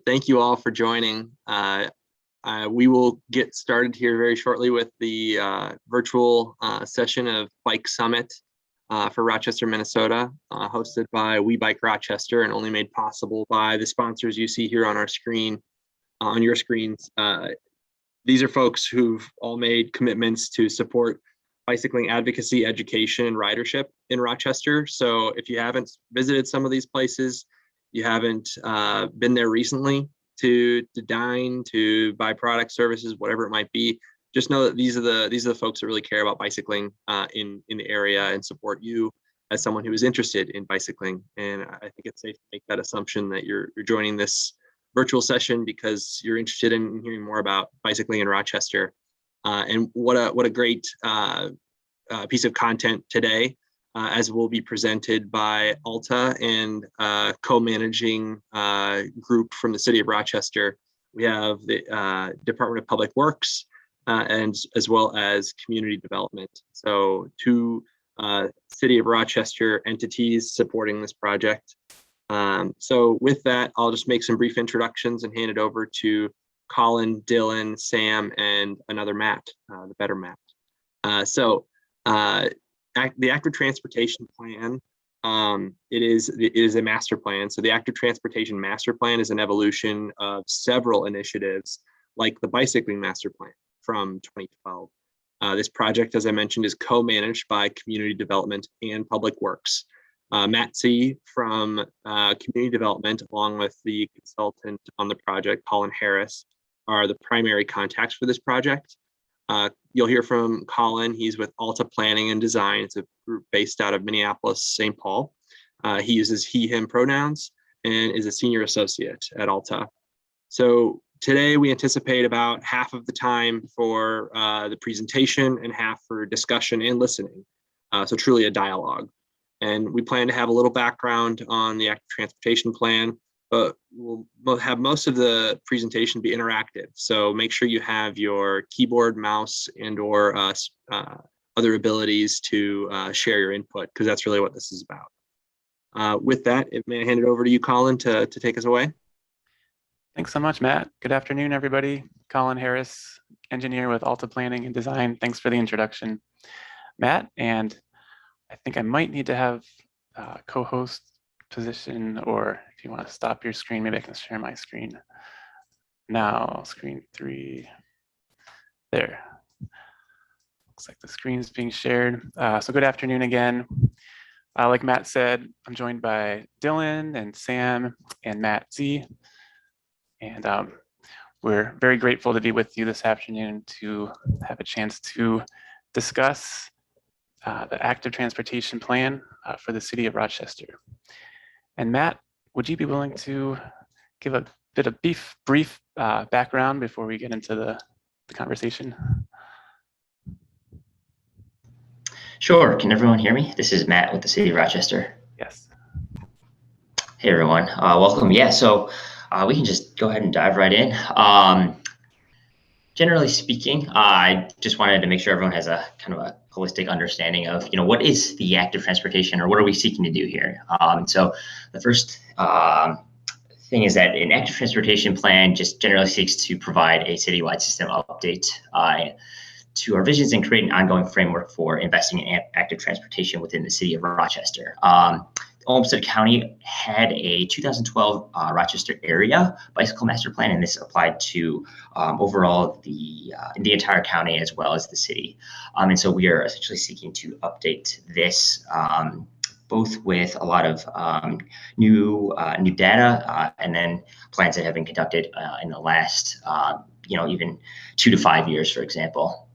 Thank you all for joining. We will get started here very shortly with the virtual session of Bike Summit for Rochester, Minnesota, hosted by We Bike Rochester and only made possible by the sponsors you see here on our screen, on your screens. These are folks who've all made commitments to support bicycling advocacy, education, and ridership in Rochester. So if you haven't visited some of these places, you haven't been there recently to dine, to buy products, services, whatever it might be, just know that these are the folks that really care about bicycling in the area and support you as someone who is interested in bicycling. And I think it's safe to make that assumption that you're joining this virtual session because you're interested in hearing more about bicycling in Rochester. And what a great piece of content today, as will be presented by Alta and co-managing group from the city of Rochester. We have the Department of Public Works and as well as community development. So two city of Rochester entities supporting this project. So with that, I'll just make some brief introductions and hand it over to Colin, Dylan, Sam, and another Matt, the better Matt. The active transportation plan, it is a master plan. So the active transportation master plan is an evolution of several initiatives like the bicycling master plan from 2012. This project, as I mentioned, is co-managed by community development and public works. Matt C. from community development, along with the consultant on the project, Colin Harris, are the primary contacts for this project. You'll hear from Colin. He's with Alta Planning and Design. It's a group based out of Minneapolis, St. Paul. He uses he, him pronouns and is a senior associate at Alta. So today we anticipate about half of the time for the presentation and half for discussion and listening. So truly a dialogue. And we plan to have a little background on the active transportation plan, but we'll have most of the presentation be interactive. So make sure you have your keyboard, mouse, and or other abilities to share your input, because that's really what this is about. With that, may I hand it over to you, Colin, to take us away? Thanks so much, Matt. Good afternoon, everybody. Colin Harris, engineer with Alta Planning and Design. Thanks for the introduction, Matt. And I think I might need to have co-host position, or if you want to stop your screen, maybe I can share my screen now. Screen 3 there. Looks like the screen is being shared. So good afternoon again. Like Matt said, I'm joined by Dylan and Sam and Matt Z. And we're very grateful to be with you this afternoon to have a chance to discuss the active transportation plan for the city of Rochester. And Matt, would you be willing to give a bit of brief background before we get into the conversation? Sure. Can everyone hear me? This is Matt with the city of Rochester. Yes. Hey, everyone. Welcome. Yeah, so we can just go ahead and dive right in. Generally speaking, I just wanted to make sure everyone has a kind of a holistic understanding of, what is the active transportation, or what are we seeking to do here? So the first thing is that an active transportation plan just generally seeks to provide a citywide system update to our visions and create an ongoing framework for investing in active transportation within the city of Rochester. Olmsted County had a 2012 Rochester area bicycle master plan, and this applied to overall the entire county as well as the city. And so we are essentially seeking to update this both with a lot of new data and then plans that have been conducted in the last even 2 to 5 years, for example.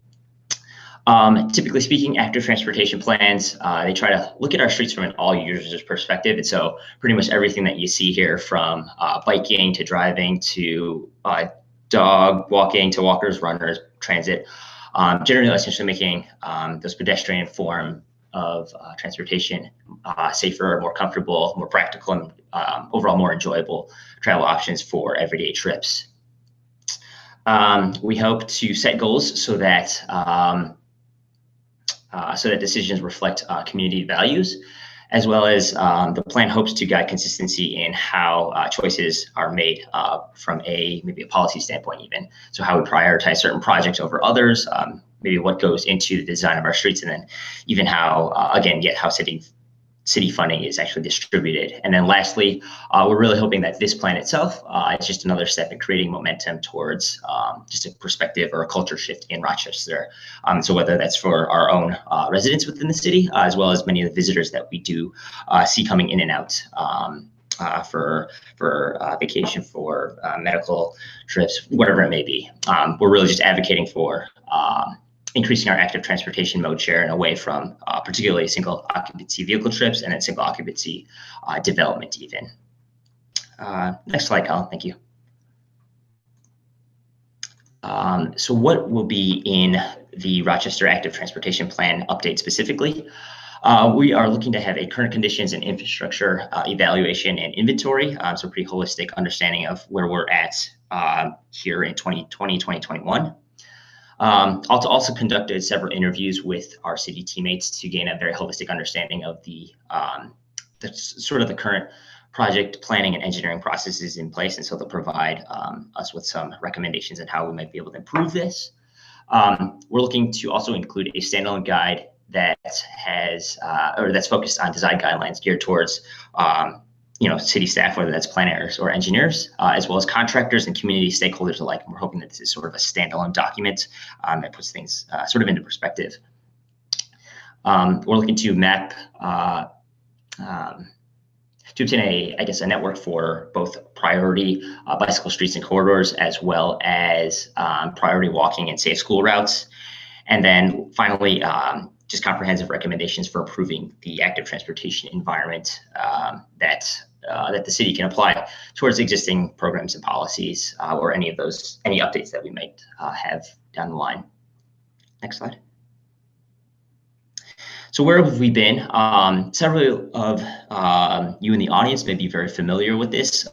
Typically speaking, active transportation plans, they try to look at our streets from an all users perspective. And so pretty much everything that you see here, from biking to driving to dog walking to walkers, runners, transit, generally essentially making those pedestrian form of transportation safer, more comfortable, more practical, and overall more enjoyable travel options for everyday trips. We hope to set goals so that decisions reflect community values, as well as the plan hopes to guide consistency in how choices are made from maybe a policy standpoint even. So how we prioritize certain projects over others, maybe what goes into the design of our streets, and then even how, again, how city funding is actually distributed. And then lastly, we're really hoping that this plan itself is just another step in creating momentum towards just a perspective or a culture shift in Rochester. So whether that's for our own residents within the city, as well as many of the visitors that we do see coming in and out for vacation, for medical trips, whatever it may be. We're really just advocating for increasing our active transportation mode share and away from particularly single occupancy vehicle trips and then single occupancy development even. Next slide, Colin, thank you. So what will be in the Rochester Active Transportation Plan update specifically? We are looking to have a current conditions and infrastructure evaluation and inventory, so pretty holistic understanding of where we're at here in 2020, 2021. Alta also conducted several interviews with our city teammates to gain a very holistic understanding of the sort of the current project planning and engineering processes in place, and so they'll provide us with some recommendations on how we might be able to improve this. We're looking to also include a standalone guide that has or that's focused on design guidelines geared towards city staff, whether that's planners or engineers, as well as contractors and community stakeholders alike. And we're hoping that this is sort of a standalone document that puts things sort of into perspective. We're looking to map to obtain a network for both priority bicycle streets and corridors, as well as priority walking and safe school routes. And then finally, just comprehensive recommendations for improving the active transportation environment that the city can apply towards existing programs and policies, or any updates that we might have down the line. Next slide. So where have we been? Several of you in the audience may be very familiar with this.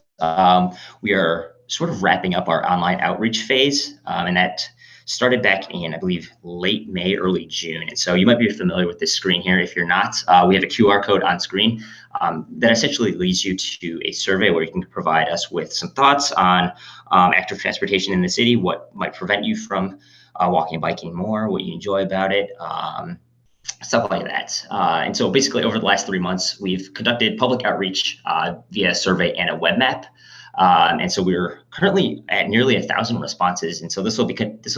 We are sort of wrapping up our online outreach phase, and that started back in, I believe, late May, early June. And so you might be familiar with this screen here. If you're not, we have a QR code on screen that essentially leads you to a survey where you can provide us with some thoughts on active transportation in the city, what might prevent you from walking and biking more, what you enjoy about it, stuff like that. And so basically over the last 3 months, we've conducted public outreach via survey and a web map. And so we're currently at nearly 1,000 responses. And so this will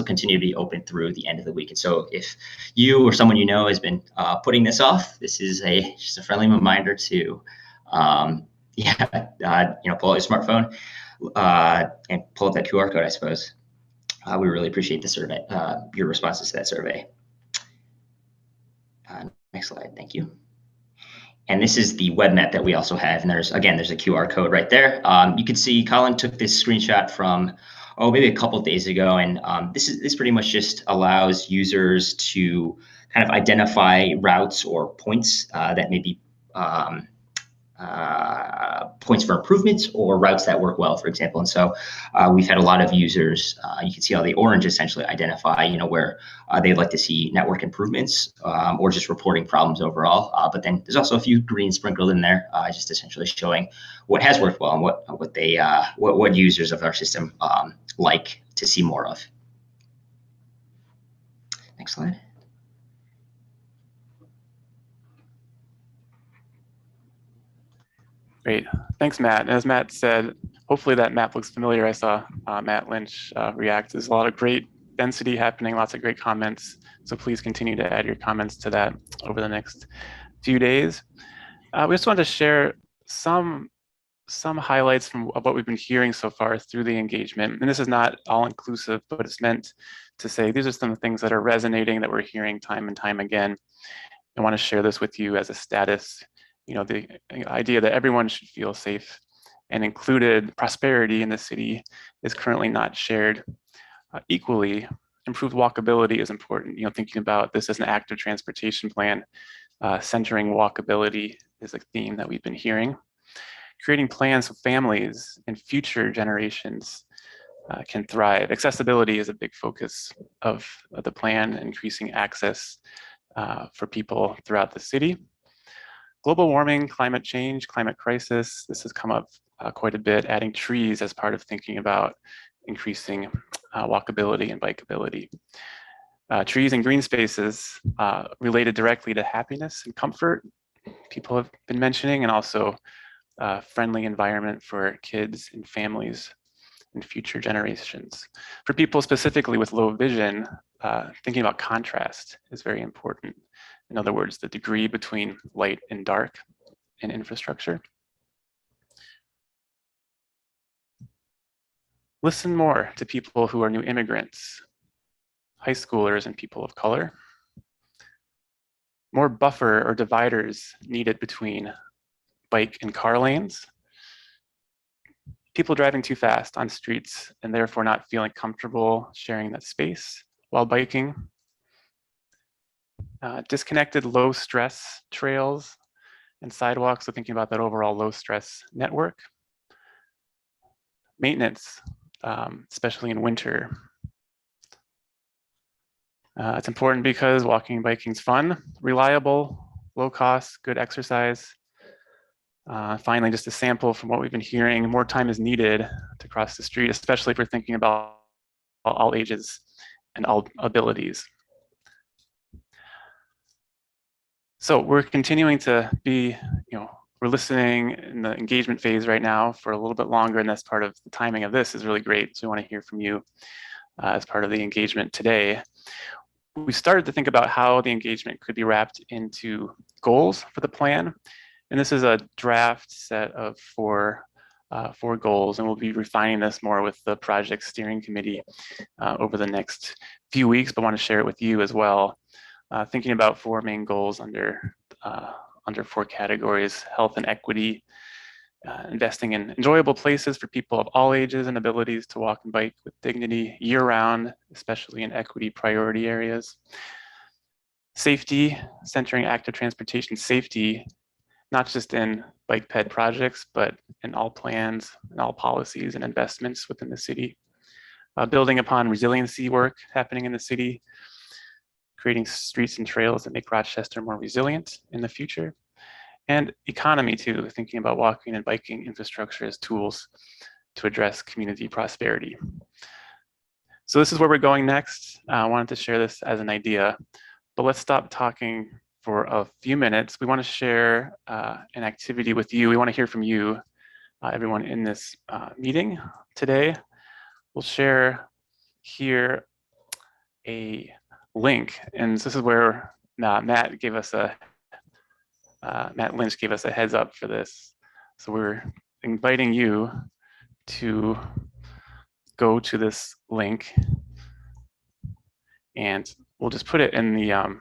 continue to be open through the end of the week. And so if you or someone you know has been putting this off, this is just a friendly reminder to, pull out your smartphone and pull up that QR code, I suppose. We really appreciate the survey, your responses to that survey. Next slide, thank you. And this is the web map that we also have. And there's a QR code right there. You can see Colin took this screenshot from, maybe a couple of days ago. And this pretty much just allows users to kind of identify routes or points that may be points for improvements or routes that work well, for example. And so we've had a lot of users, you can see how the orange essentially identify, where they'd like to see network improvements or just reporting problems overall. But then there's also a few green sprinkled in there, just essentially showing what has worked well and what users of our system like to see more of. Next slide. Great, thanks, Matt. And as Matt said, hopefully that map looks familiar. I saw Matt Lynch react. There's a lot of great density happening, lots of great comments. So please continue to add your comments to that over the next few days. We just wanted to share some highlights of what we've been hearing so far through the engagement. And this is not all inclusive, but it's meant to say these are some things that are resonating that we're hearing time and time again. I want to share this with you as a status. The idea that everyone should feel safe and included. Prosperity in the city is currently not shared equally. Improved walkability is important. Thinking about this as an active transportation plan, centering walkability is a theme that we've been hearing. Creating plans so families and future generations can thrive. Accessibility is a big focus of the plan, increasing access for people throughout the city. global warming, climate change, climate crisis, this has come up quite a bit, adding trees as part of thinking about increasing walkability and bikeability. Trees and green spaces related directly to happiness and comfort, people have been mentioning, and also friendly environment for kids and families and future generations. For people specifically with low vision, thinking about contrast is very important. In other words, the degree between light and dark in infrastructure. Listen more to people who are new immigrants, high schoolers, and people of color. More buffer or dividers needed between bike and car lanes. People driving too fast on streets and therefore not feeling comfortable sharing that space while biking. Disconnected low stress trails and sidewalks, so thinking about that overall low stress network. Maintenance, especially in winter. It's important because walking and biking is fun, reliable, low cost, good exercise. Finally, just a sample from what we've been hearing, more time is needed to cross the street, especially if we're thinking about all ages and all abilities. So we're continuing to be, we're listening in the engagement phase right now for a little bit longer, and that's part of the timing of this is really great. So we want to hear from you as part of the engagement today. We started to think about how the engagement could be wrapped into goals for the plan. And this is a draft set of four goals, and we'll be refining this more with the project steering committee over the next few weeks, but want to share it with you as well. Thinking about four main goals under four categories: health and equity, investing in enjoyable places for people of all ages and abilities to walk and bike with dignity year-round, especially in equity priority areas. Safety, centering active transportation safety, not just in bike ped projects, but in all plans and all policies and investments within the city. Building upon resiliency work happening in the city, creating streets and trails that make Rochester more resilient in the future. And economy too, thinking about walking and biking infrastructure as tools to address community prosperity. So this is where we're going next. I wanted to share this as an idea, but let's stop talking for a few minutes. We want to share an activity with you. We want to hear from you, everyone in this meeting today. We'll share here a link, and this is where Matt Lynch gave us a heads up for this. So we're inviting you to go to this link, and we'll just put it in the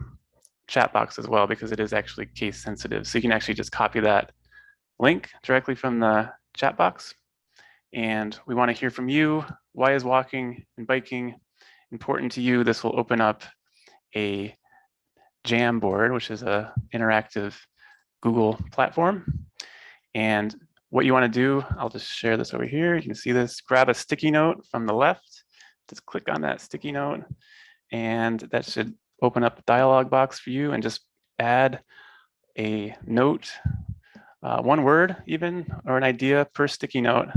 chat box as well, because it is actually case sensitive. So you can actually just copy that link directly from the chat box. And we want to hear from you. Why is walking and biking important to you? This will open up a Jamboard, which is an interactive Google platform. And what you want to do, I'll just share this over here. You can see this, grab a sticky note from the left, just click on that sticky note, and that should open up a dialog box for you, and just add a note, one word even, or an idea per sticky note.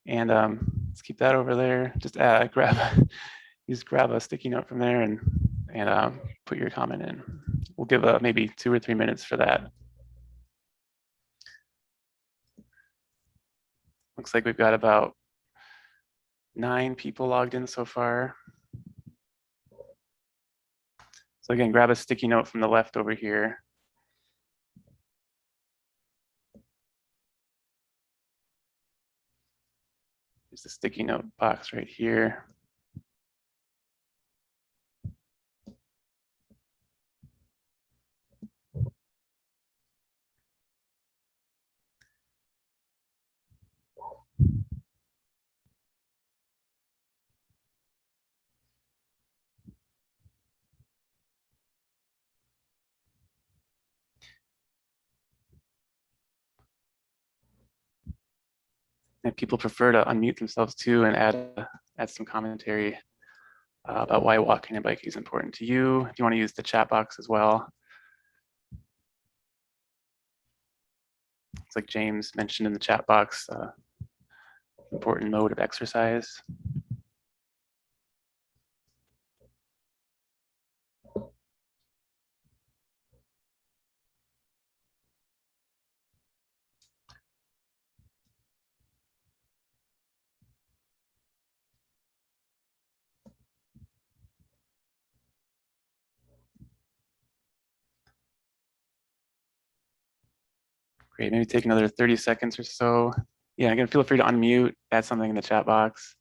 And let's keep that over there. Just grab a sticky note from there and put your comment in. We'll give maybe 2 or 3 minutes for that. Looks like we've got about 9 people logged in so far. So again, grab a sticky note from the left over here. There's the sticky note box right here. And people prefer to unmute themselves too and add some commentary about why walking and biking is important to you. If you want to use the chat box as well. It's like James mentioned in the chat box, important mode of exercise. Great, maybe take another 30 seconds or so. Yeah, again, feel free to unmute, add something in the chat box,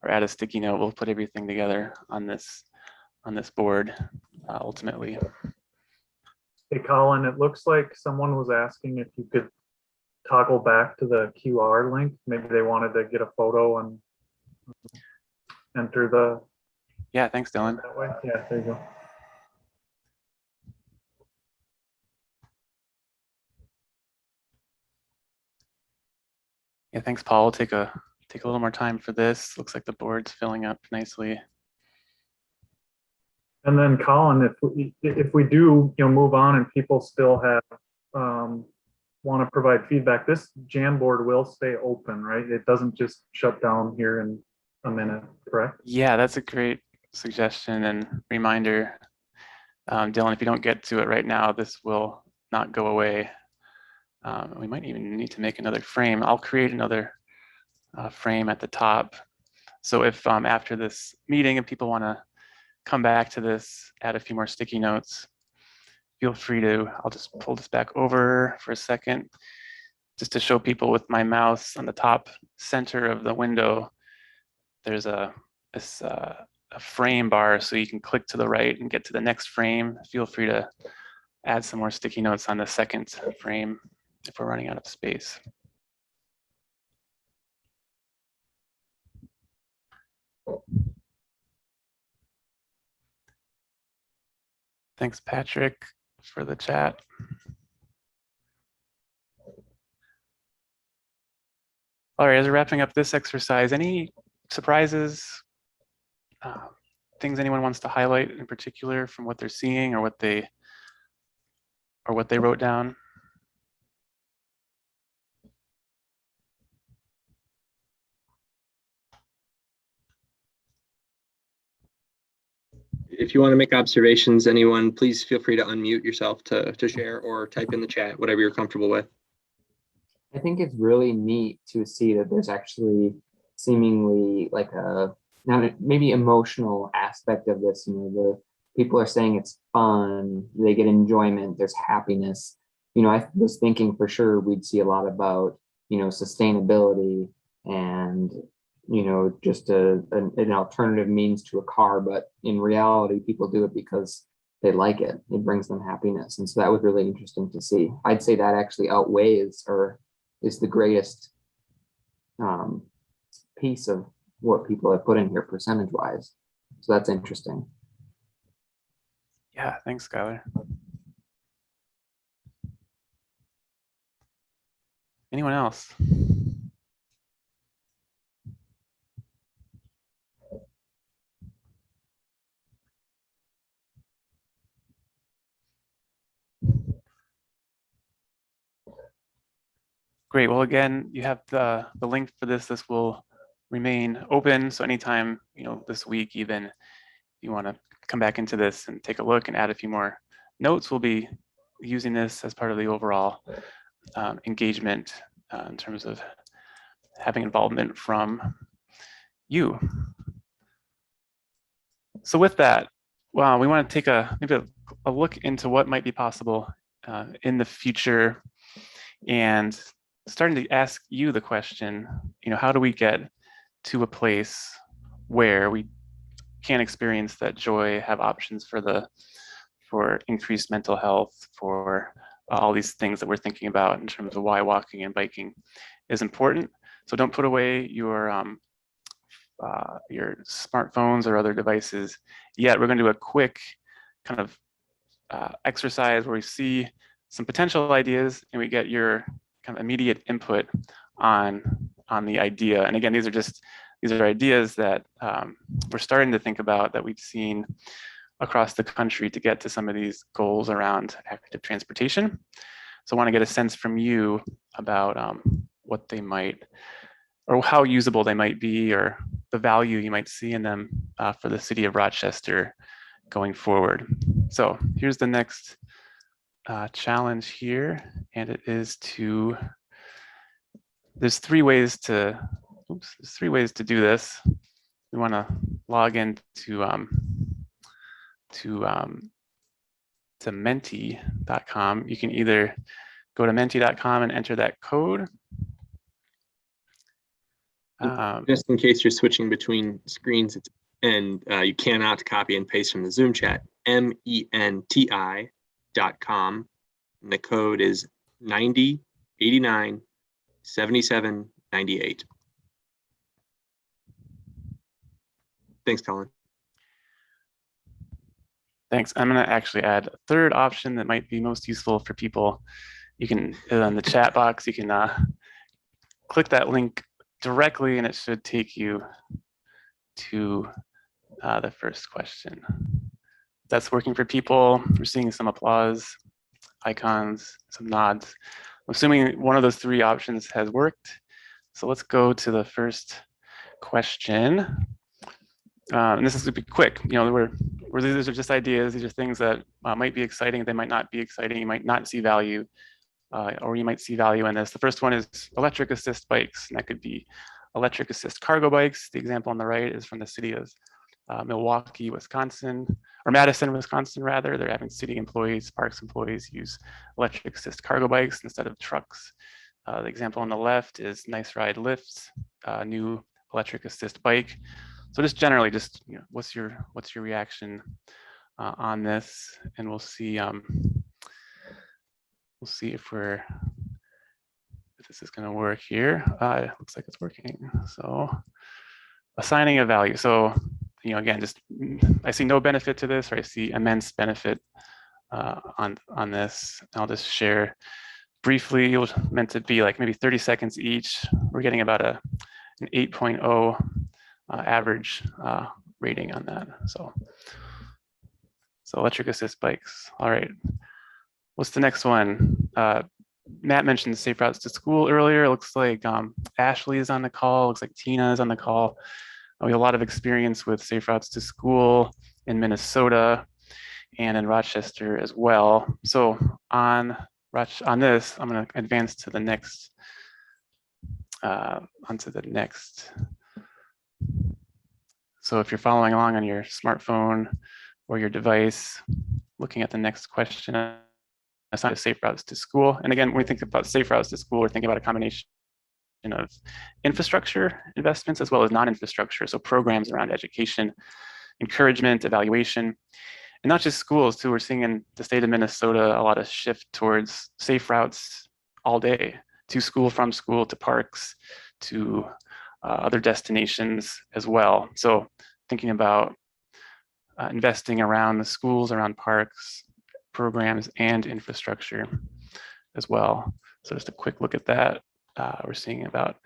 or add a sticky note. We'll put everything together on this board ultimately. Hey, Colin, it looks like someone was asking if you could toggle back to the QR link. Maybe they wanted to get a photo and enter the. Yeah, thanks, Dylan. That way. Yeah, there you go. Yeah, thanks, Paul. We'll take a little more time for this. Looks like the board's filling up nicely. And then, Colin, if we do move on and people still have want to provide feedback, this Jamboard will stay open, right? It doesn't just shut down here in a minute, correct? Yeah, that's a great suggestion and reminder. Dylan, if you don't get to it right now, this will not go away. We might even need to make another frame. I'll create another frame at the top. So if after this meeting, if people want to come back to this, add a few more sticky notes, feel free to. I'll just pull this back over for a second, just to show people with my mouse on the top center of the window. There's a frame bar, so you can click to the right and get to the next frame. Feel free to add some more sticky notes on the second frame if we're running out of space. Thanks, Patrick, for the chat. All right, as we're wrapping up this exercise, any surprises, things anyone wants to highlight in particular from what they're seeing or what they wrote down? If you want to make observations, anyone, please feel free to unmute yourself to share or type in the chat, whatever you're comfortable with. I think it's really neat to see that there's actually seemingly like a maybe emotional aspect of this. The people are saying it's fun, they get enjoyment, there's happiness. I was thinking for sure we'd see a lot about sustainability and just an alternative means to a car, but in reality people do it because they like it. It brings them happiness, and so that was really interesting to see. I'd say that actually outweighs or is the greatest piece of what people have put in here percentage wise. So that's interesting. Yeah, thanks, Skylar. Anyone else? Great. Well, again, you have the link for this. This will remain open. So anytime, this week, even if you want to come back into this and take a look and add a few more notes, we'll be using this as part of the overall engagement in terms of having involvement from you. So with that, well, we want to take maybe a look into what might be possible in the future, and starting to ask you the question, how do we get to a place where we can experience that joy, have options for increased mental health, for all these things that we're thinking about in terms of why walking and biking is important. So don't put away your smartphones or other devices yet. We're going to do a quick kind of exercise where we see some potential ideas and we get your kind of immediate input on the idea. And again, these are ideas that we're starting to think about, that we've seen across the country to get to some of these goals around active transportation. So I want to get a sense from you about what they might, or how usable they might be, or the value you might see in them for the city of Rochester going forward. So here's the next challenge here, and it is there's three ways to do this. We want to log in to menti.com. You can either go to menti.com and enter that code. Just in case you're switching between screens and you cannot copy and paste from the Zoom chat, menti.com. And the code is 90 89 77 98. Thanks, Colin. Thanks. I'm going to actually add a third option that might be most useful for people. You can, in the chat box, you can click that link directly, and it should take you to the first question. That's working for people. We're seeing some applause, icons, some nods. I'm assuming one of those three options has worked. So let's go to the first question. And this is going to be quick. You know, these are just ideas. These are things that might be exciting. They might not be exciting. You might not see value, or you might see value in this. The first one is electric assist bikes, and that could be electric assist cargo bikes. The example on the right is from the city of Milwaukee, Wisconsin, or Madison, Wisconsin, rather. They're having city employees, parks employees use electric assist cargo bikes instead of trucks. The example on the left is Nice Ride Lifts, new electric assist bike. So just generally, just what's your reaction on this, and we'll see if this is going to work here. It looks like it's working. So assigning a value. So again, just I see no benefit to this, or I see immense benefit on this. I'll just share briefly. It was meant to be like maybe 30 seconds each. We're getting about an 8.0 average rating on that. So electric assist bikes. All right. What's the next one? Matt mentioned safe routes to school earlier. It looks like Ashley is on the call. Looks like Tina is on the call. We have a lot of experience with safe routes to school in Minnesota and in Rochester as well. So on this, I'm going to advance to the next, onto the next. So if you're following along on your smartphone or your device, looking at the next question, assign safe routes to school. And again, when we think about safe routes to school, we're thinking about a combination of infrastructure investments as well as non-infrastructure. So programs around education, encouragement, evaluation, and not just schools too. We're seeing in the state of Minnesota a lot of shift towards safe routes all day, to school, from school, to parks, to other destinations as well. So thinking about investing around the schools, around parks, programs, and infrastructure as well. So just a quick look at that. We're seeing about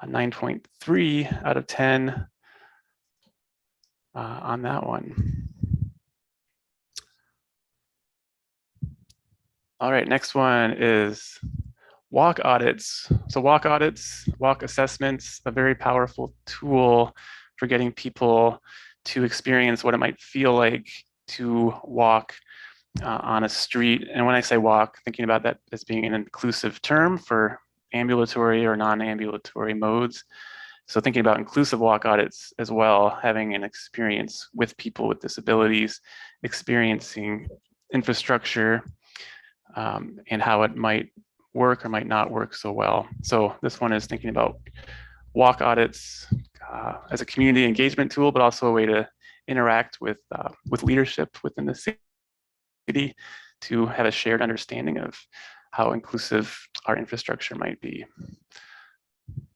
a 9.3 out of 10 on that one. All right, next one is walk audits. So walk audits, walk assessments, a very powerful tool for getting people to experience what it might feel like to walk on a street. And when I say walk, thinking about that as being an inclusive term for ambulatory or non-ambulatory modes. So thinking about inclusive walk audits as well, having an experience with people with disabilities, experiencing infrastructure, and how it might work or might not work so well. So this one is thinking about walk audits as a community engagement tool, but also a way to interact with leadership within the city to have a shared understanding of how inclusive our infrastructure might be.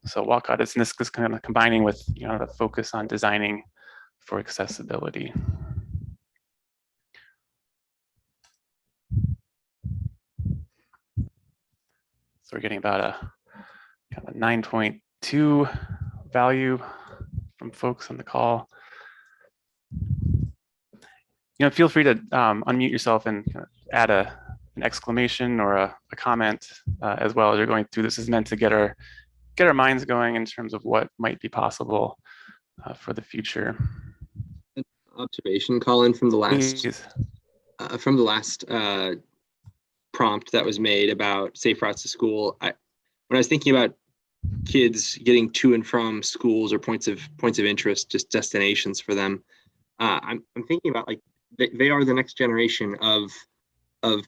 So walk audits, and this is kind of combining with the focus on designing for accessibility. So we're getting about a kind of 9.2 value from folks on the call. Feel free to unmute yourself and add a an exclamation or a comment as well as you're going through. This is meant to get our minds going in terms of what might be possible for the future. Observation, Colin, from the last Please. Prompt that was made about safe routes to school. When I was thinking about kids getting to and from schools or points of interest, just destinations for them, I'm thinking about like they are the next generation of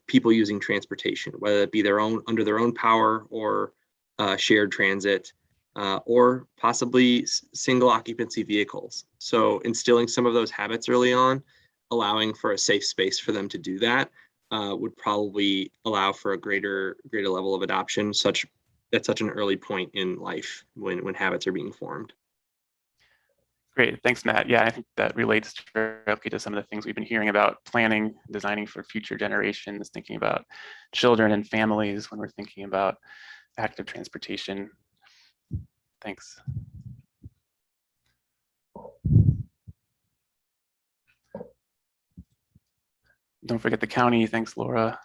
people using transportation, whether it be their own under their own power or shared transit, or possibly single occupancy vehicles. So instilling some of those habits early on, allowing for a safe space for them to do that, would probably allow for a greater level of adoption at such an early point in life when habits are being formed. Great, thanks, Matt. Yeah, I think that relates directly to some of the things we've been hearing about planning, designing for future generations, thinking about children and families when we're thinking about active transportation. Thanks. Don't forget the county. Thanks, Laura.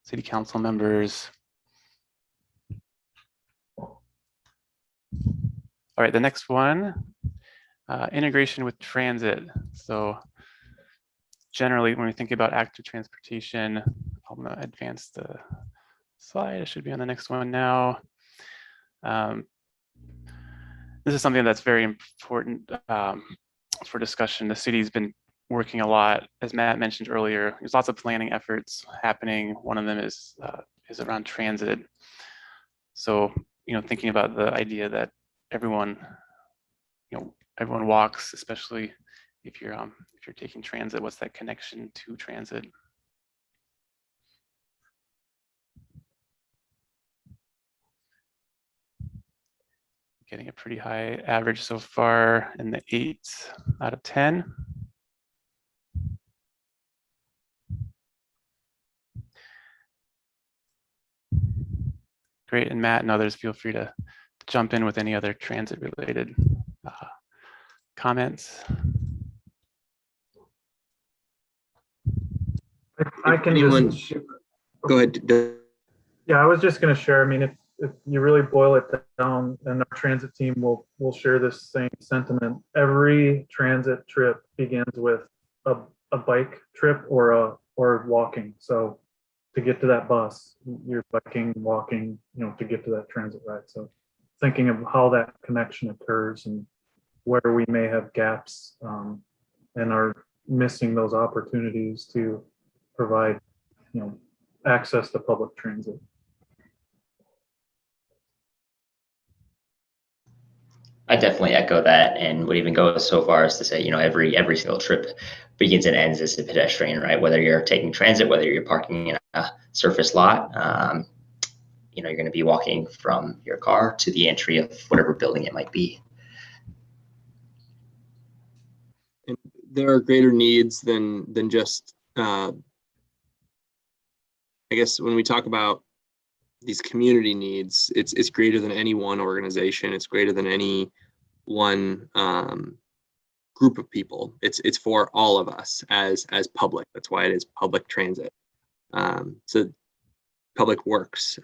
City council members. All right, the next one, integration with transit. So generally, when we think about active transportation, I'm gonna advance the slide. It should be on the next one now. This is something that's very important for discussion. The city's been working a lot, as Matt mentioned earlier. There's lots of planning efforts happening. One of them is around transit. So, thinking about the idea that everyone walks, especially if you're taking transit. What's that connection to transit? Getting a pretty high average so far in the 8 out of 10. Great, and Matt and others, feel free to jump in with any other transit related comments. I can just go ahead. Yeah, I was just going to share. I mean, if you really boil it down, and our transit team will share this same sentiment. Every transit trip begins with a bike trip or walking. So to get to that bus, you're biking, walking, to get to that transit ride. So thinking of how that connection occurs and where we may have gaps and are missing those opportunities to provide, access to public transit. I definitely echo that, and would even go so far as to say, every single trip begins and ends as a pedestrian, right? Whether you're taking transit, whether you're parking in a surface lot, you're going to be walking from your car to the entry of whatever building it might be. And there are greater needs than just, I guess when we talk about these community needs, it's greater than any one organization. It's greater than any one group of people. It's for all of us as public. That's why it is public transit. So public works,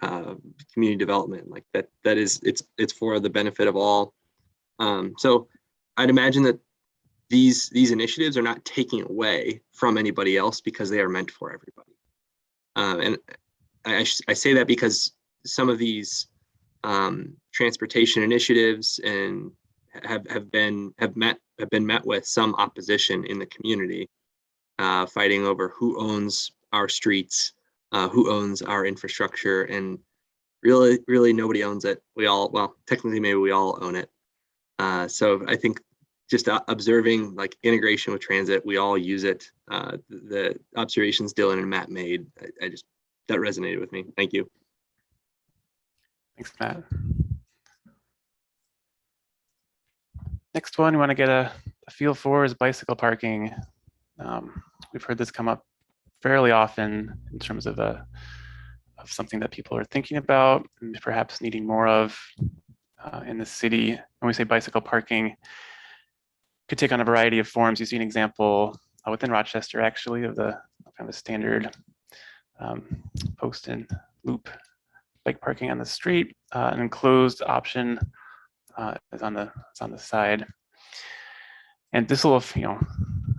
community development, like that is it's for the benefit of all. So I'd imagine that these initiatives are not taking away from anybody else because they are meant for everybody. And I say that because some of these transportation initiatives and have been met with some opposition in the community, fighting over who owns our streets, who owns our infrastructure, and really nobody owns it. Technically maybe we all own it. So I think just observing like integration with transit, we all use it. The observations Dylan and Matt made, that resonated with me. Thank you. Thanks, Matt. Next one we want to get a feel for is bicycle parking. We've heard this come up fairly often in terms of something that people are thinking about and perhaps needing more of in the city. When we say bicycle parking, could take on a variety of forms. You see an example within Rochester, actually, of the kind of a standard post and loop bike parking on the street. An enclosed option is on the side. And this will,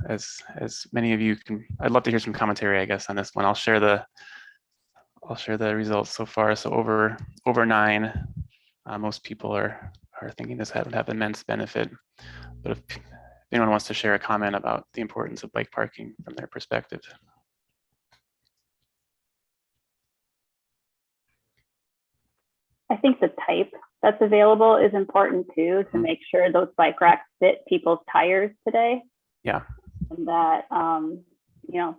as many of you can, I'd love to hear some commentary, I guess, on this one. I'll share the results so far. So over 9, most people are thinking this would have immense benefit. But if anyone wants to share a comment about the importance of bike parking from their perspective. I think the type that's available is important too, to make sure those bike racks fit people's tires today. Yeah. And that,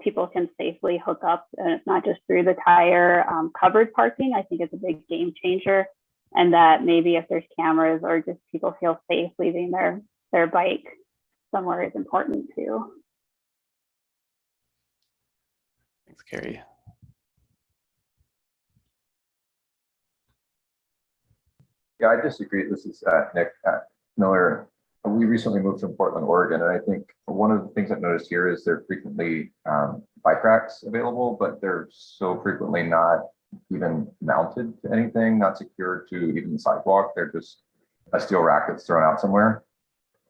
people can safely hook up, and it's not just through the tire. Covered parking, I think, is a big game changer. And that maybe if there's cameras or just people feel safe leaving their bike somewhere is important too. Thanks, Carrie. Yeah, I disagree. This is Nick Miller. We recently moved from Portland, Oregon, and I think one of the things I've noticed here is there are frequently bike racks available, but they're so frequently not even mounted to anything, not secured to even the sidewalk. They're just a steel rack that's thrown out somewhere,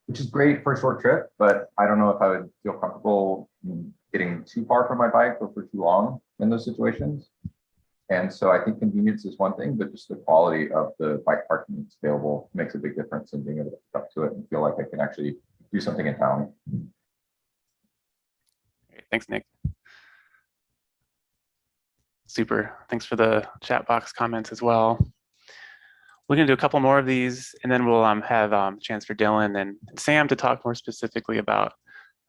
which is great for a short trip, but I don't know if I would feel comfortable getting too far from my bike or for too long in those situations. And so I think convenience is one thing, but just the quality of the bike parking that's available makes a big difference in being able to hook up to it and feel like I can actually do something in town. Great. Thanks, Nick. Super. Thanks for the chat box comments as well. We're going to do a couple more of these, and then we'll have a chance for Dylan and Sam to talk more specifically about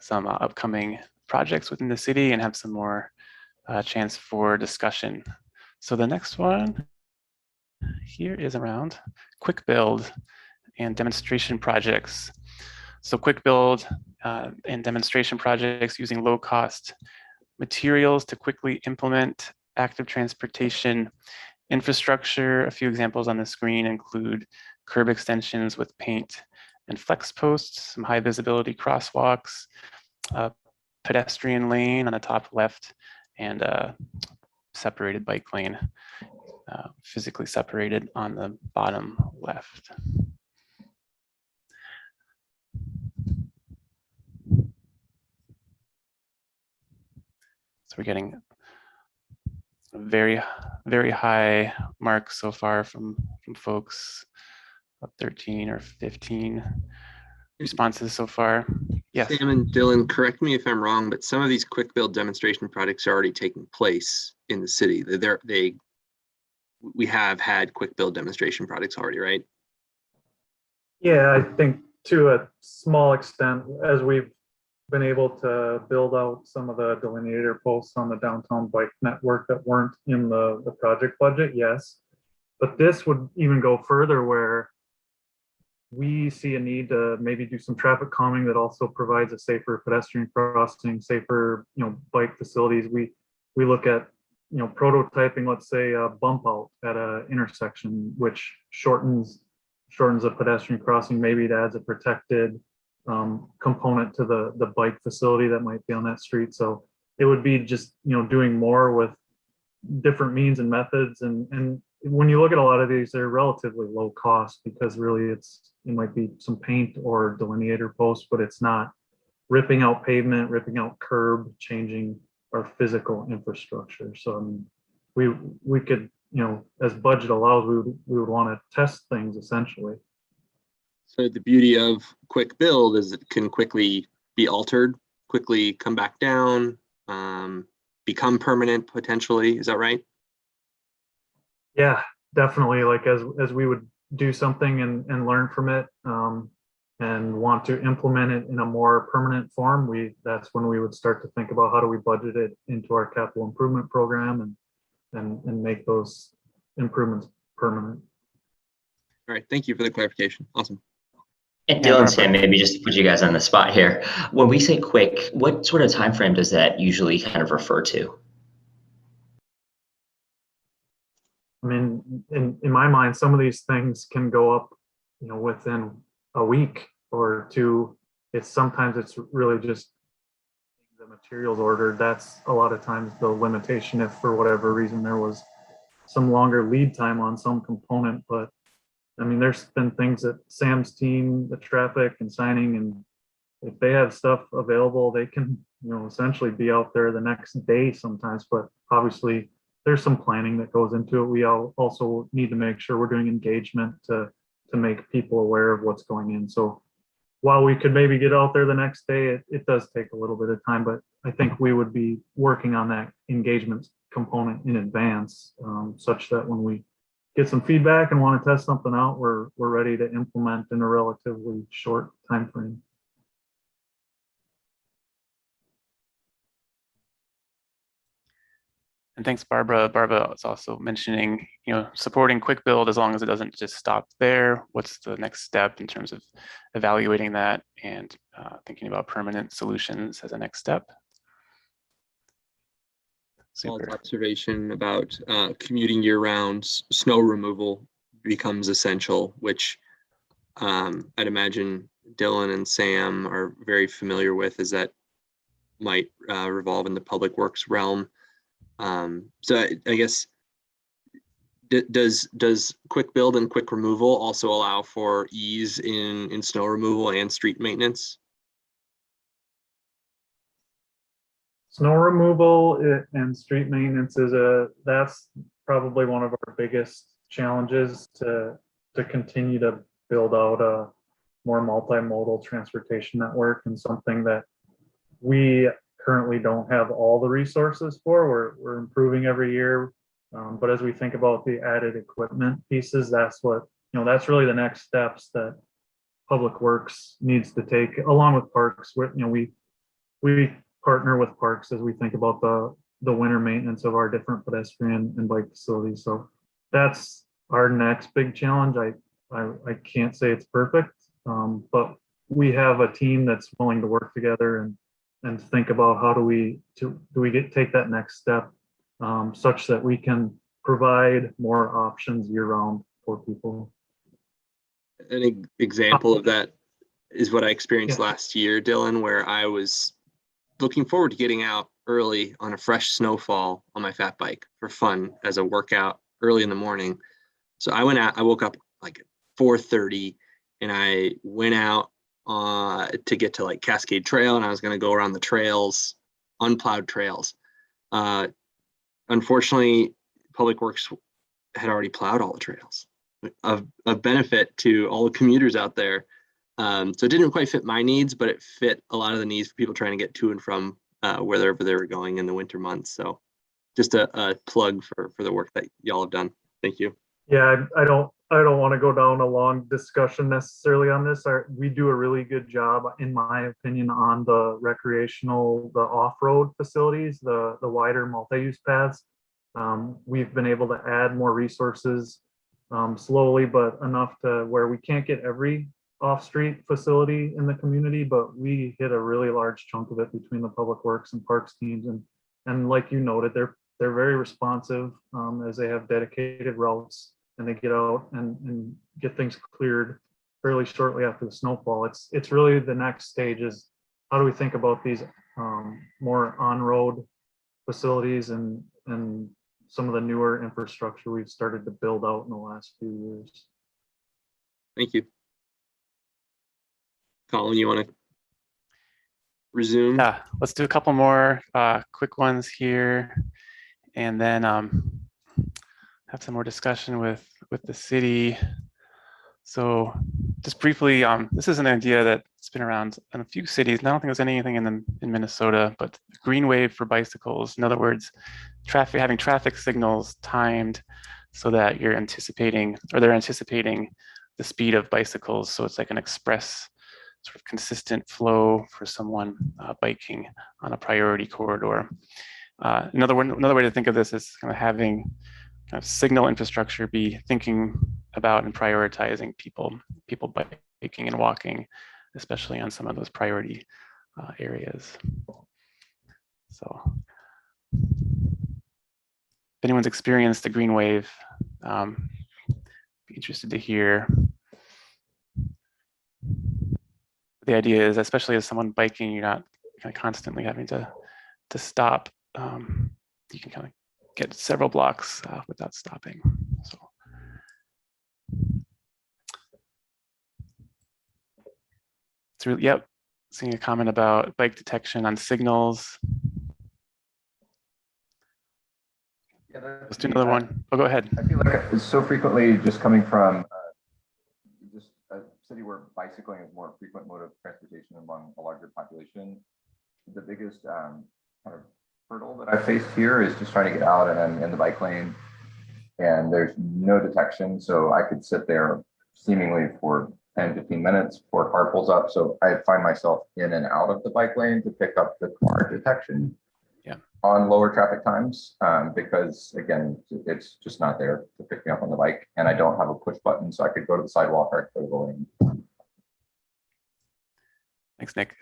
some upcoming projects within the city and have some more chance for discussion. So the next one here is around quick build and demonstration projects. So quick build and demonstration projects using low cost materials to quickly implement active transportation infrastructure. A few examples on the screen include curb extensions with paint and flex posts, some high visibility crosswalks, pedestrian lane on the top left, and separated bike lane, physically separated on the bottom left. So we're getting very, very high marks so far from folks, 13 or 15 responses so far. Yes. Sam and Dylan, correct me if I'm wrong, but some of these quick build demonstration projects are already taking place in the city. We have had quick build demonstration projects already, right? Yeah, I think to a small extent, as we've been able to build out some of the delineator posts on the downtown bike network that weren't in the project budget, yes. But this would even go further, where we see a need to maybe do some traffic calming that also provides a safer pedestrian crossing, safer, bike facilities. We look at, prototyping, let's say, a bump out at an intersection, which shortens a pedestrian crossing. Maybe it adds a protected component to the bike facility that might be on that street. So it would be just, doing more with different means and methods. And when you look at a lot of these, they're relatively low cost, because really it might be some paint or delineator posts, but it's not ripping out pavement, ripping out curb, changing our physical infrastructure. So we could, as budget allows, we would want to test things essentially. So the beauty of quick build is it can quickly be altered, quickly come back down, become permanent potentially. Is that right? Yeah, definitely. Like as we would do something and learn from it, and want to implement it in a more permanent form, that's when we would start to think about how do we budget it into our capital improvement program and make those improvements permanent. All right, thank you for the clarification. Awesome. And Dylan and Sam, maybe just to put you guys on the spot here, when we say quick, what sort of time frame does that usually kind of refer to? I mean, in my mind, some of these things can go up, within a week or two. Sometimes it's really just them materials ordered, that's a lot of times the limitation if for whatever reason there was some longer lead time on some component. But I mean, there's been things that Sam's team, the traffic and signing, and if they have stuff available, they can, essentially be out there the next day sometimes. But obviously there's some planning that goes into it. We also need to make sure we're doing engagement to make people aware of what's going in. So while we could maybe get out there the next day, it does take a little bit of time, but I think we would be working on that engagement component in advance, such that when we get some feedback and want to test something out, we're ready to implement in a relatively short time frame. And thanks, Barbara. Barbara was also mentioning, supporting quick build as long as it doesn't just stop there. What's the next step in terms of evaluating that and thinking about permanent solutions as a next step? Super. Observation about commuting year-round, snow removal becomes essential, which I'd imagine Dylan and Sam are very familiar with, as that might revolve in the public works realm. So I guess, does quick build and quick removal also allow for ease in snow removal and street maintenance? Snow removal and street maintenance that's probably one of our biggest challenges to continue to build out a more multimodal transportation network, and something that we currently don't have all the resources for. We're improving every year. But as we think about the added equipment pieces, that's that's really the next steps that Public Works needs to take, along with Parks. We partner with Parks as we think about the winter maintenance of our different pedestrian and bike facilities. So that's our next big challenge. I can't say it's perfect, but we have a team that's willing to work together and think about how do we take that next step, such that we can provide more options year round for people. An example of that is what I experienced last year, Dylan, where I was looking forward to getting out early on a fresh snowfall on my fat bike for fun as a workout early in the morning. So I went out, I woke up like at 4:30 and I went out to get to like Cascade Trail, and I was going to go around the trails, unplowed trails. Unfortunately, Public Works had already plowed all the trails, of benefit to all the commuters out there. So it didn't quite fit my needs, but it fit a lot of the needs for people trying to get to and from wherever they were going in the winter months. So just a plug for the work that y'all have done. Thank you. Yeah, I don't want to go down a long discussion necessarily on this. We do a really good job, in my opinion, on the recreational, the off-road facilities, the wider multi-use paths. We've been able to add more resources slowly, but enough to where we can't get every off-street facility in the community, but we hit a really large chunk of it between the Public Works and Parks teams. And like you noted, they're very responsive, as they have dedicated routes, and they get out and get things cleared fairly shortly after the snowfall. It's really the next stage is how do we think about these more on-road facilities and some of the newer infrastructure we've started to build out in the last few years. Thank you. Colin, you want to resume? Yeah, let's do a couple more quick ones here, and then have some more discussion with the city. So just briefly, this is an idea that's been around in a few cities, and I don't think there's anything in Minnesota, but green wave for bicycles. In other words, having traffic signals timed so that they're anticipating the speed of bicycles. So it's like an express sort of consistent flow for someone biking on a priority corridor. Another way to think of this is kind of having kind of signal infrastructure be thinking about and prioritizing people biking and walking, especially on some of those priority areas. So if anyone's experienced the green wave, be interested to hear. The idea is, especially as someone biking, you're not kind of constantly having to to stop. You can kind of get several blocks without stopping. So. It's really, yep, seeing a comment about bike detection on signals. Yeah, Let's do another one. Oh, go ahead. I feel like it's so frequently just coming from just a city where bicycling is more frequent mode of transportation among a larger population. The biggest kind of hurdle that I faced here is just trying to get out, and I'm in the bike lane and there's no detection. So I could sit there seemingly for 10, 15 minutes before a car pulls up. So I find myself in and out of the bike lane to pick up the car detection on lower traffic times, because again, it's just not there to pick me up on the bike, and I don't have a push button, so I could go to the sidewalk or I could go to the lane. Thanks, Nick.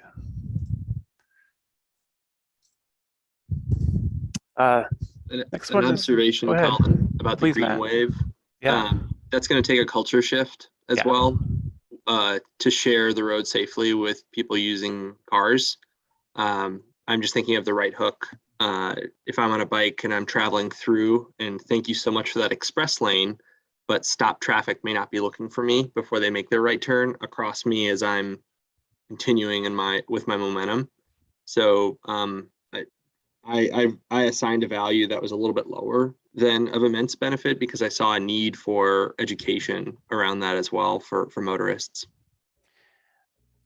Next An one observation, go ahead. Colin, about the Please, green Matt. wave. Yeah. That's going to take a culture shift as Yeah. well, to share the road safely with people using cars. I'm just thinking of the right hook. If I'm on a bike and I'm traveling through, and thank you so much for that express lane, but stop traffic may not be looking for me before they make their right turn across me as I'm continuing with my momentum. So I assigned a value that was a little bit lower than of immense benefit, because I saw a need for education around that as well for motorists.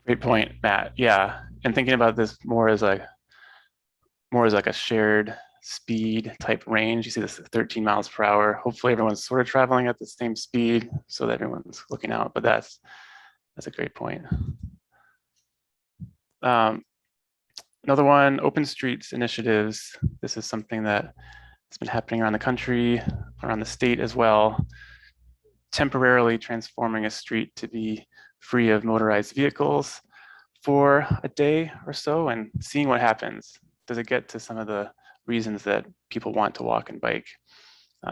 Great point, Matt. Yeah, and thinking about this more as like a shared speed type range. You see this 13 miles per hour. Hopefully everyone's sort of traveling at the same speed so that everyone's looking out, but that's a great point. Another one, open streets initiatives. This is something that has been happening around the country, around the state as well. Temporarily transforming a street to be free of motorized vehicles for a day or so and seeing what happens. Does it get to some of the reasons that people want to walk and bike?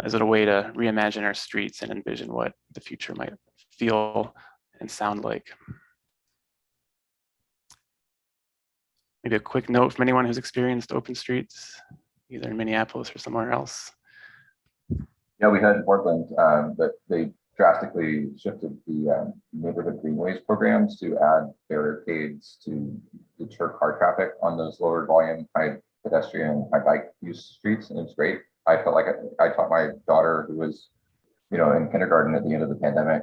Is it a way to reimagine our streets and envision what the future might feel and sound like? Maybe a quick note from anyone who's experienced open streets, either in Minneapolis or somewhere else. Yeah, we had in Portland, but they drastically shifted the neighborhood greenways programs to add barricades to deter car traffic on those lower volume, high pedestrian, high bike use streets, and it's great. I felt like I taught my daughter, who was, in kindergarten at the end of the pandemic,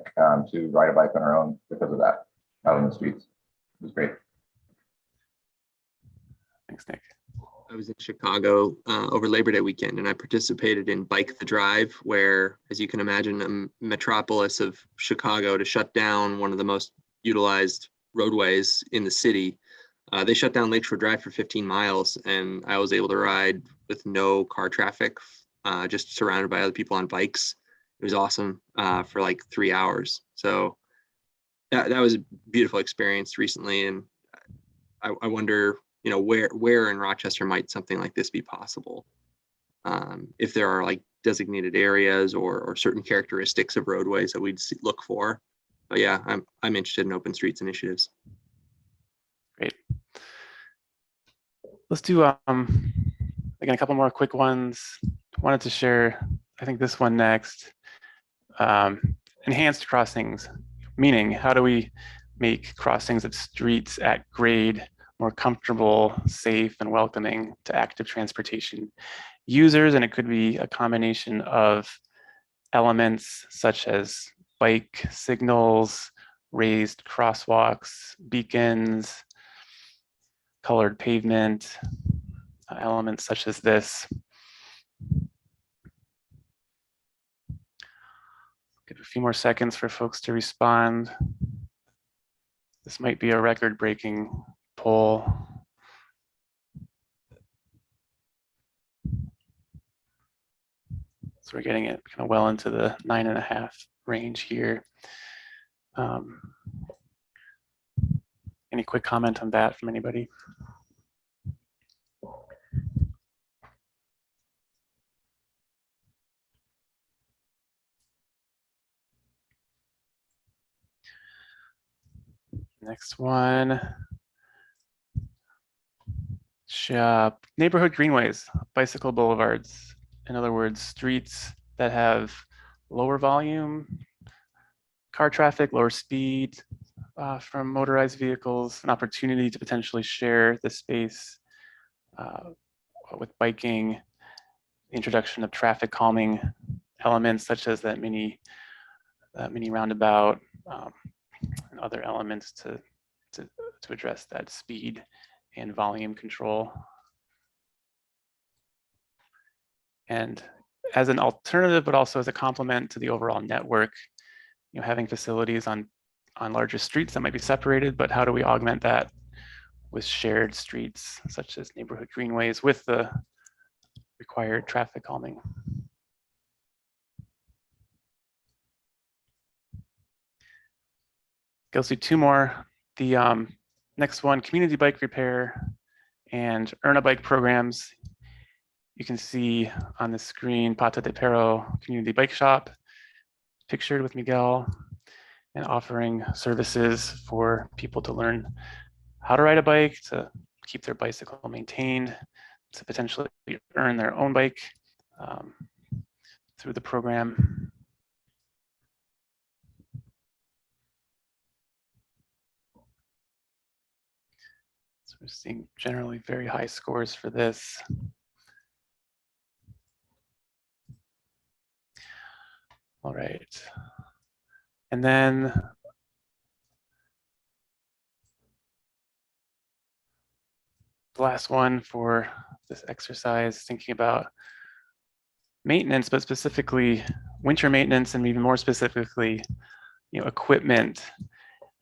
to ride a bike on her own because of that out in the streets. It was great. Thanks, Nick. I was in Chicago over Labor Day weekend, and I participated in Bike the Drive, where, as you can imagine, a metropolis of Chicago, to shut down one of the most utilized roadways in the city. They shut down Lakeshore Drive for 15 miles, and I was able to ride with no car traffic, just surrounded by other people on bikes. It was awesome for like 3 hours. So that was a beautiful experience recently, and I wonder, where in Rochester might something like this be possible? If there are like designated areas or certain characteristics of roadways that we'd look for. But yeah, I'm interested in open streets initiatives. Great. Let's do again a couple more quick ones. Wanted to share, I think, this one next. Enhanced crossings, meaning how do we make crossings of streets at grade more comfortable, safe, and welcoming to active transportation users? And it could be a combination of elements such as bike signals, raised crosswalks, beacons, colored pavement, elements such as this. Give a few more seconds for folks to respond. This might be a record-breaking poll. So we're getting it kind of well into the 9.5 range here. Any quick comment on that from anybody? Next one. Neighborhood greenways, bicycle boulevards. In other words, streets that have lower volume car traffic, lower speed from motorized vehicles, an opportunity to potentially share the space with biking, the introduction of traffic calming elements such as that mini roundabout and other elements to address that speed and volume control. And as an alternative, but also as a complement to the overall network, having facilities on larger streets that might be separated, but how do we augment that with shared streets such as neighborhood greenways with the required traffic calming? Goes through two more. The next one, community bike repair and earn a bike programs. You can see on the screen Pata de Perro Community Bike Shop, pictured with Miguel, and offering services for people to learn how to ride a bike, to keep their bicycle maintained, to potentially earn their own bike through the program. So we're seeing generally very high scores for this. All right. And then the last one for this exercise, thinking about maintenance, but specifically winter maintenance, and even more specifically, equipment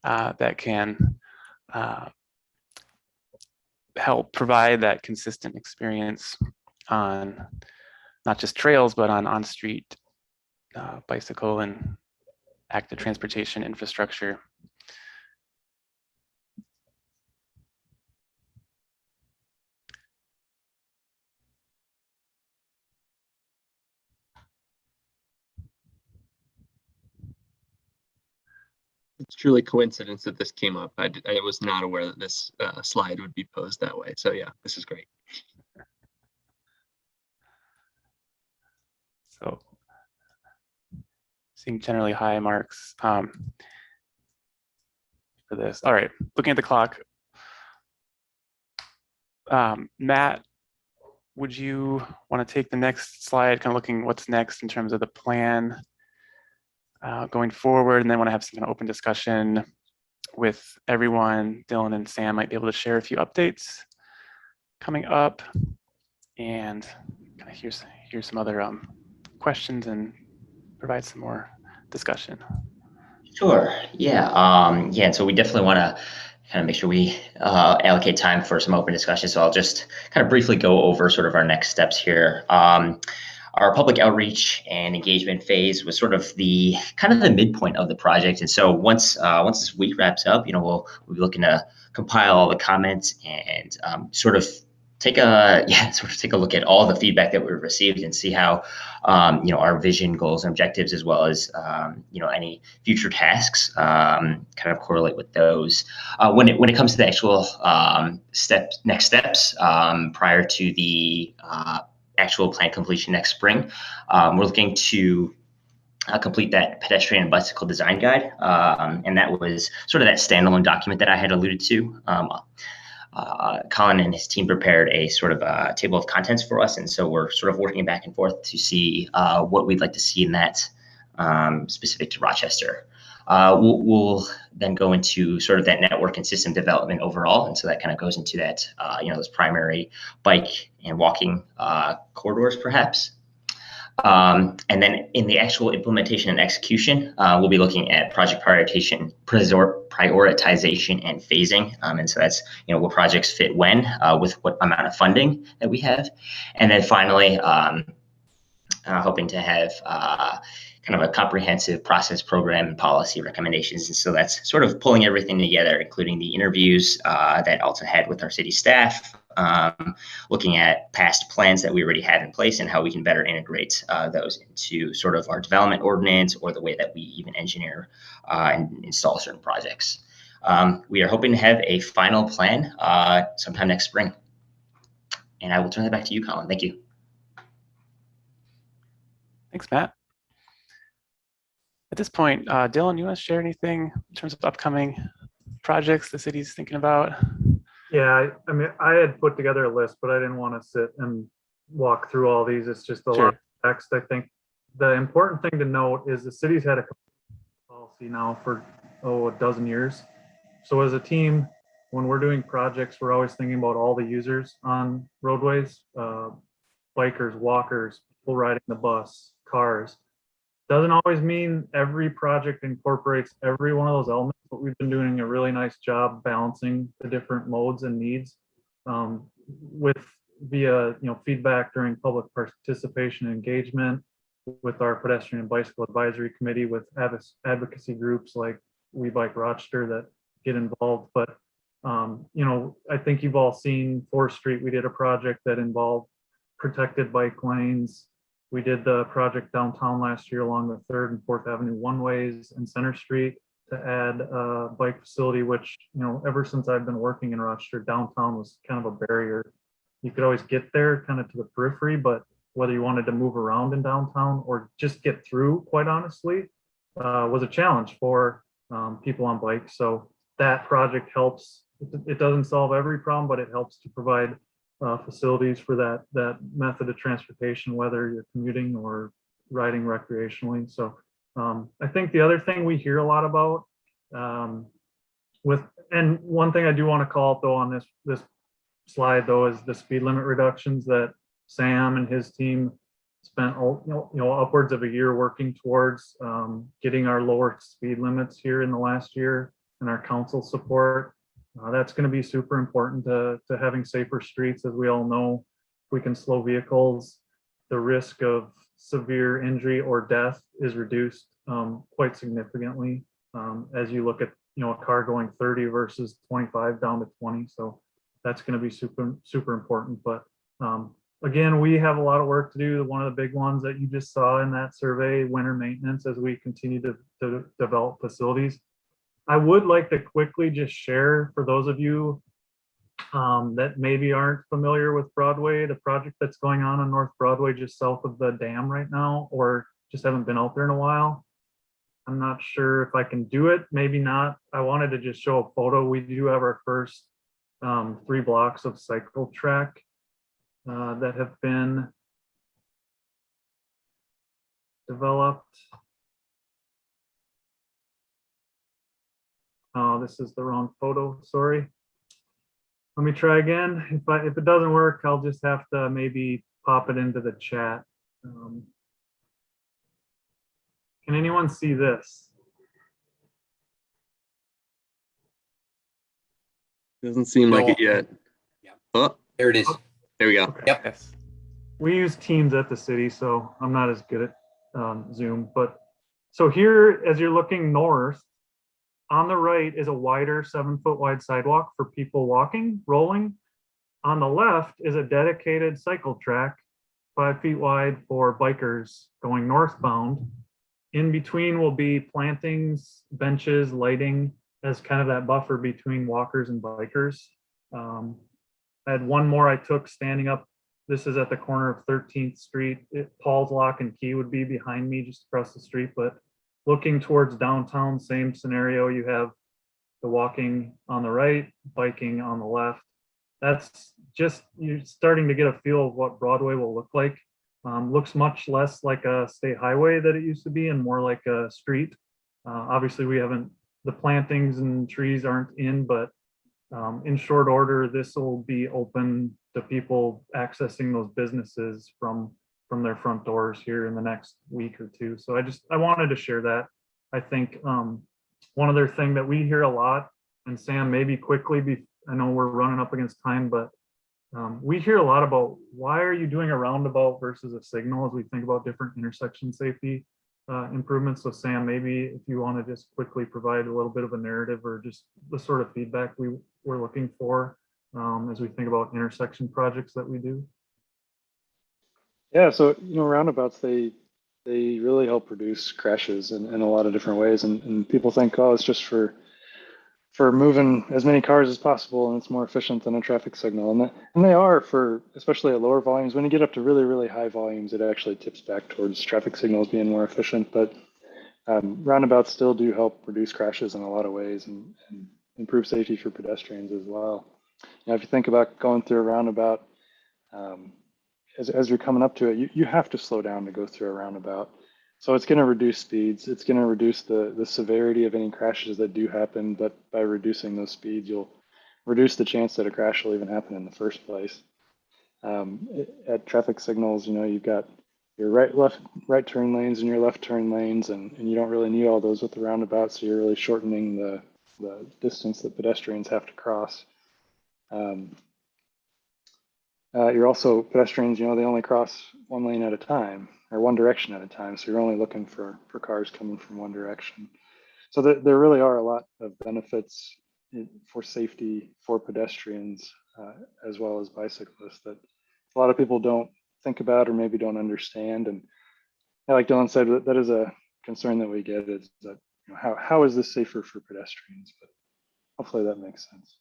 that can help provide that consistent experience on not just trails, but on street bicycle and active transportation infrastructure. It's truly coincidence that this came up. I was not aware that this slide would be posed that way. So yeah, this is great. So seeing generally high marks for this. All right, looking at the clock. Matt, would you want to take the next slide, kind of looking what's next in terms of the plan going forward, and then want to have some kind of open discussion with everyone. Dylan and Sam might be able to share a few updates coming up, and kind of here's some other questions and provide some more discussion. Sure. Yeah. Yeah. And so we definitely want to kind of make sure we allocate time for some open discussion. So I'll just kind of briefly go over sort of our next steps here. Our public outreach and engagement phase was sort of the midpoint of the project. And so once this week wraps up, we'll be looking to compile all the comments and sort of take a look at all the feedback that we've received and see how our vision, goals, and objectives, as well as any future tasks kind of correlate with those. When it comes to the actual next steps prior to the actual plan completion next spring, we're looking to complete that pedestrian and bicycle design guide, and that was sort of that standalone document that I had alluded to. Colin and his team prepared a sort of table of contents for us, and so we're sort of working back and forth to see what we'd like to see in that specific to Rochester. We'll then go into sort of that network and system development overall, and so that kind of goes into that those primary bike and walking corridors, perhaps. And then in the actual implementation and execution, we'll be looking at project prioritization and phasing. And so that's, what projects fit when, with what amount of funding that we have. And then finally, hoping to have kind of a comprehensive process, program, and policy recommendations. And so that's sort of pulling everything together, including the interviews that Alta had with our city staff, looking at past plans that we already have in place and how we can better integrate those into sort of our development ordinance or the way that we even engineer and install certain projects. We are hoping to have a final plan sometime next spring. And I will turn it back to you, Colin. Thank you. Thanks, Matt. At this point, Dylan, you want to share anything in terms of upcoming projects the city's thinking about? Yeah, I mean, I had put together a list, but I didn't want to sit and walk through all these. It's just a lot of text. I think the important thing to note is the city's had a policy now for, a dozen years. So as a team, when we're doing projects, we're always thinking about all the users on roadways, bikers, walkers, people riding the bus, cars. Doesn't always mean every project incorporates every one of those elements, but we've been doing a really nice job balancing the different modes and needs with via feedback during public participation and engagement with our pedestrian and bicycle advisory committee, with advocacy groups like We Bike Rochester that get involved. But I think you've all seen 4th Street. We did a project that involved protected bike lanes. We did the project downtown last year along the 3rd and 4th Avenue one-ways and Center Street to add a bike facility, which, ever since I've been working in Rochester, downtown was kind of a barrier. You could always get there kind of to the periphery, but whether you wanted to move around in downtown or just get through, quite honestly, was a challenge for people on bikes. So that project helps. It doesn't solve every problem, but it helps to provide facilities for that method of transportation, whether you're commuting or riding recreationally. So I think the other thing we hear a lot about and one thing I do want to call out though on this slide though is the speed limit reductions that Sam and his team spent upwards of a year working towards getting our lower speed limits here in the last year, and our council support. That's going to be super important to having safer streets. As we all know, if we can slow vehicles, the risk of severe injury or death is reduced quite significantly as you look at a car going 30 versus 25 down to 20. So that's going to be super important. But again, we have a lot of work to do. One of the big ones that you just saw in that survey, winter maintenance, as we continue to develop facilities. I would like to quickly just share for those of you that maybe aren't familiar with Broadway, the project that's going on North Broadway, just south of the dam right now, or just haven't been out there in a while. I'm not sure if I can do it, maybe not. I wanted to just show a photo. We do have our first 3 blocks of cycle track that have been developed. Oh, this is the wrong photo, sorry. Let me try again. If it doesn't work, I'll just have to maybe pop it into the chat. Can anyone see this? Doesn't seem like it yet. Yeah. Oh, There it is. there we go. Okay. Yep. Yes. We use Teams at the city, so I'm not as good at Zoom. But so here, as you're looking north, on the right is a wider 7-foot wide sidewalk for people walking, rolling. On the left is a dedicated cycle track, 5 feet wide for bikers going northbound. In between will be plantings, benches, lighting as kind of that buffer between walkers and bikers. I had one more I took standing up. This is at the corner of 13th Street. Paul's Lock and Key would be behind me just across the street, but looking towards downtown, same scenario. You have the walking on the right, biking on the left. That's just, you're starting to get a feel of what Broadway will look like. Looks much less like a state highway that it used to be and more like a street. Obviously the plantings and trees aren't in, but in short order, this will be open to people accessing those businesses from their front doors here in the next week or two. So I wanted to share that. I think one other thing that we hear a lot, and Sam, maybe quickly, I know we're running up against time, but we hear a lot about why are you doing a roundabout versus a signal as we think about different intersection safety improvements. So Sam, maybe if you want to just quickly provide a little bit of a narrative or just the sort of feedback we're looking for as we think about intersection projects that we do. Yeah, so roundabouts they really help reduce crashes in a lot of different ways, and people think, oh, it's just for for moving as many cars as possible, and it's more efficient than a traffic signal. And they are, for especially at lower volumes. When you get up to really, really high volumes, it actually tips back towards traffic signals being more efficient. But roundabouts still do help reduce crashes in a lot of ways and improve safety for pedestrians as well. Now, if you think about going through a roundabout, as you're coming up to it, you have to slow down to go through a roundabout. So it's going to reduce speeds. It's going to reduce the severity of any crashes that do happen. But by reducing those speeds, you'll reduce the chance that a crash will even happen in the first place. At traffic signals, you've got your right turn lanes and your left turn lanes, and you don't really need all those with the roundabout. So you're really shortening the distance that pedestrians have to cross. You're also, pedestrians, they only cross one lane at a time, or one direction at a time. So you're only looking for cars coming from one direction. So there really are a lot of benefits for safety for pedestrians as well as bicyclists that a lot of people don't think about or maybe don't understand. And like Dylan said, that is a concern that we get, is that how is this safer for pedestrians? But hopefully that makes sense.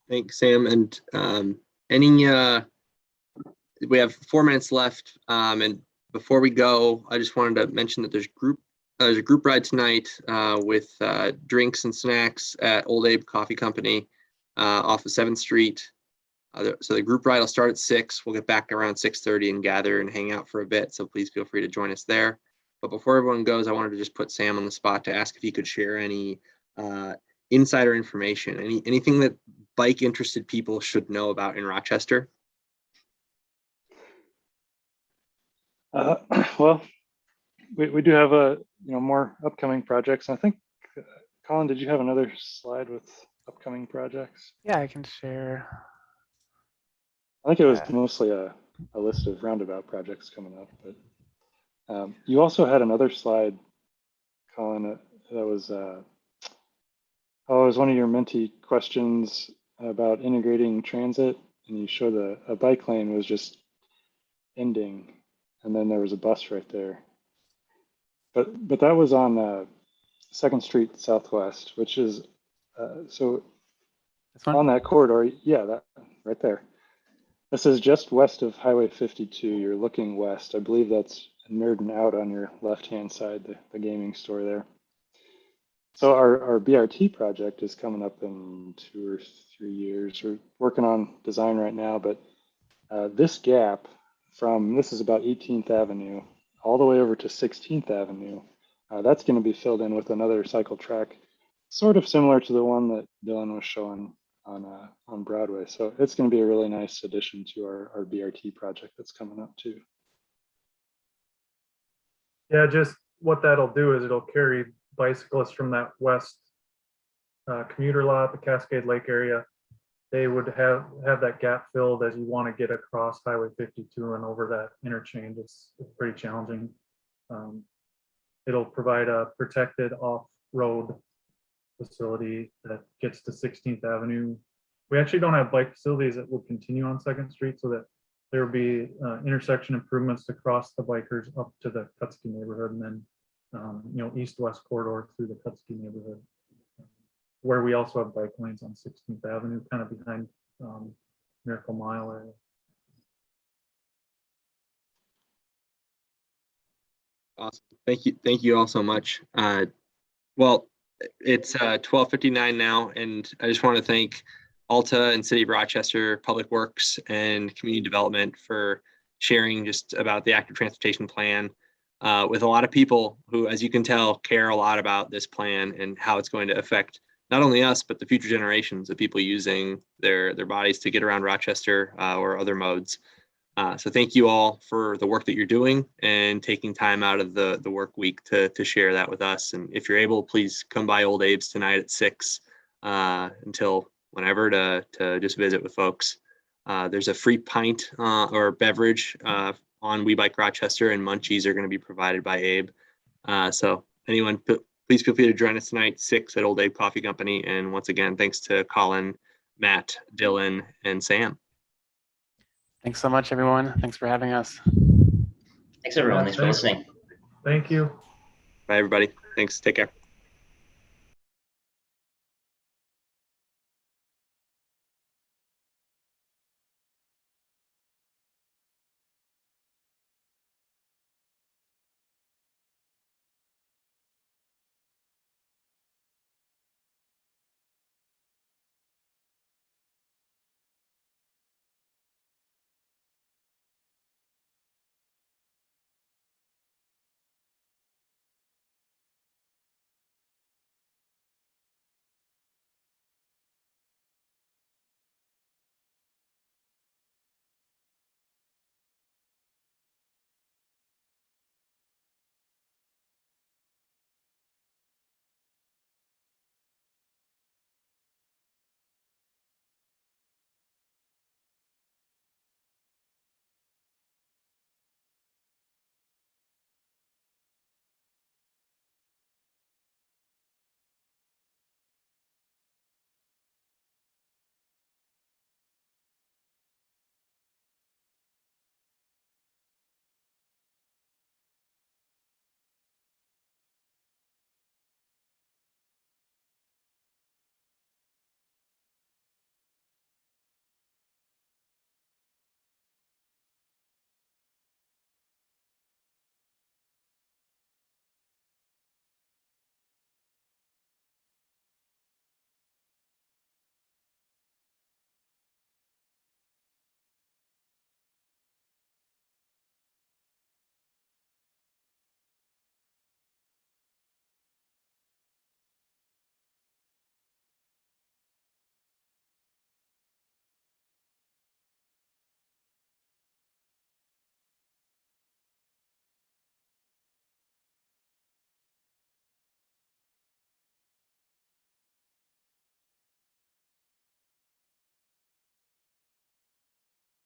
Thanks, Sam. And we have 4 minutes left. And before we go, I just wanted to mention that there's a group ride tonight with drinks and snacks at Old Abe Coffee Company off of 7th Street. So the group ride will start at 6. We'll get back around 6:30 and gather and hang out for a bit. So please feel free to join us there. But before everyone goes, I wanted to just put Sam on the spot to ask if he could share any insider information, anything that bike interested people should know about in Rochester. Well, we do have more upcoming projects. I think, Colin, did you have another slide with upcoming projects? Yeah, I can share. I think it was mostly a list of roundabout projects coming up, but you also had another slide, Colin, that was it was one of your Menti questions about integrating transit, and you showed a bike lane was just ending, and then there was a bus right there. But that was on 2nd Street Southwest, which is so on that corridor. Yeah, that right there. This is just west of Highway 52. You're looking west. I believe that's Nerdin' Out on your left-hand side, the gaming store there. So our BRT project is coming up in 2 or 3 years. We're working on design right now, but this gap this is about 18th Avenue all the way over to 16th Avenue, that's going to be filled in with another cycle track, sort of similar to the one that Dylan was showing on Broadway. So it's going to be a really nice addition to our BRT project that's coming up too. Yeah, just what that'll do is it'll carry bicyclists from that west commuter lot, the Cascade Lake area. They would have that gap filled as you want to get across Highway 52 and over that interchange. It's pretty challenging. It'll provide a protected off-road facility that gets to 16th Avenue. We actually don't have bike facilities that will continue on 2nd Street, so that there will be intersection improvements to cross the bikers up to the Kutsky neighborhood, and then east-west corridor through the Kutsky neighborhood, where we also have bike lanes on 16th Avenue, kind of behind Miracle Mile area. Awesome. Thank you all so much. Well, it's 12:59 now, and I just want to thank Alta and City of Rochester Public Works and Community Development for sharing just about the active transportation plan with a lot of people who, as you can tell, care a lot about this plan and how it's going to affect not only us, but the future generations of people using their bodies to get around Rochester or other modes. So thank you all for the work that you're doing and taking time out of the work week to share that with us. And if you're able, please come by Old Abe's tonight at 6 until whenever to just visit with folks. There's a free pint or beverage on We Bike Rochester, and munchies are going to be provided by Abe. So anyone, please feel free to join us tonight, 6 at Old Abe Coffee Company. And once again, thanks to Colin, Matt, Dylan, and Sam. Thanks so much, everyone. Thanks for having us. Thanks, everyone. Thanks for listening. Thank you. Bye, everybody. Thanks. Take care.